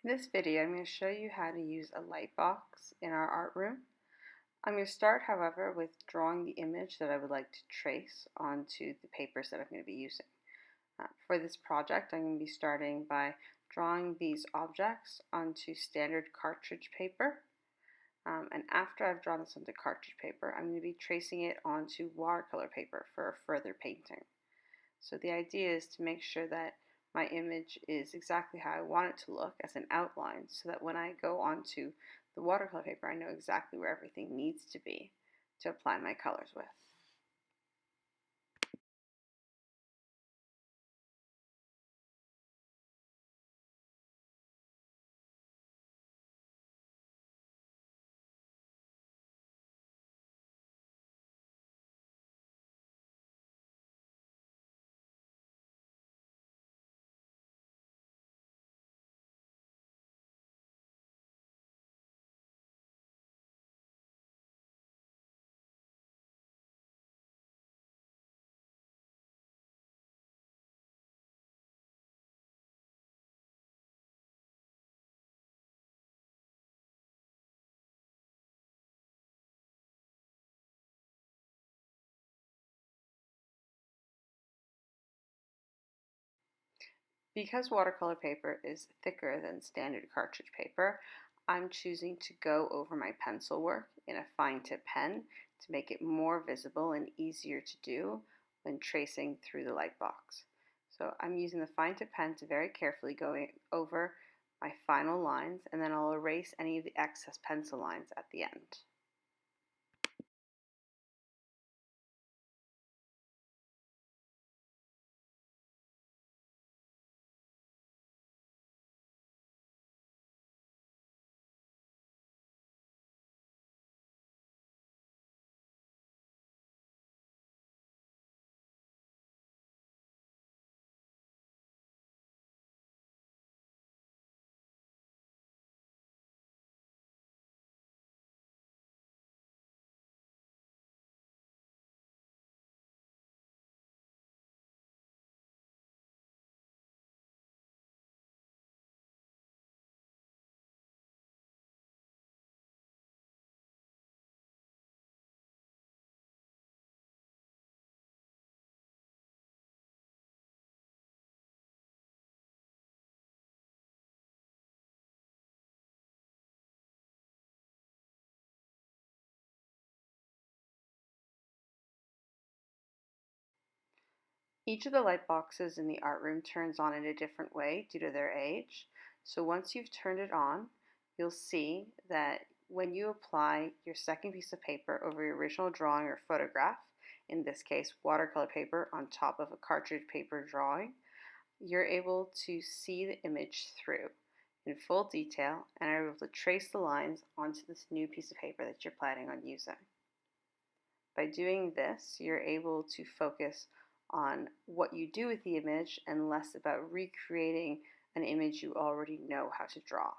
In this video, I'm going to show you how to use a light box in our art room. I'm going to start, however, with drawing the image that I would like to trace onto the papers that I'm going to be using. For this project, I'm going to be starting by drawing these objects onto standard cartridge paper. And after I've drawn this onto cartridge paper, I'm going to be tracing it onto watercolor paper for further painting. So the idea is to make sure that my image is exactly how I want it to look as an outline, so that when I go onto the watercolor paper, I know exactly where everything needs to be to apply my colors with. Because watercolor paper is thicker than standard cartridge paper, I'm choosing to go over my pencil work in a fine tip pen to make it more visible and easier to do when tracing through the light box. So I'm using the fine tip pen to very carefully go over my final lines, and then I'll erase any of the excess pencil lines at the end. Each of the light boxes in the art room turns on in a different way due to their age. So once you've turned it on, you'll see that when you apply your second piece of paper over your original drawing or photograph, in this case watercolor paper on top of a cartridge paper drawing, you're able to see the image through in full detail and are able to trace the lines onto this new piece of paper that you're planning on using. By doing this, you're able to focus on what you do with the image and less about recreating an image you already know how to draw.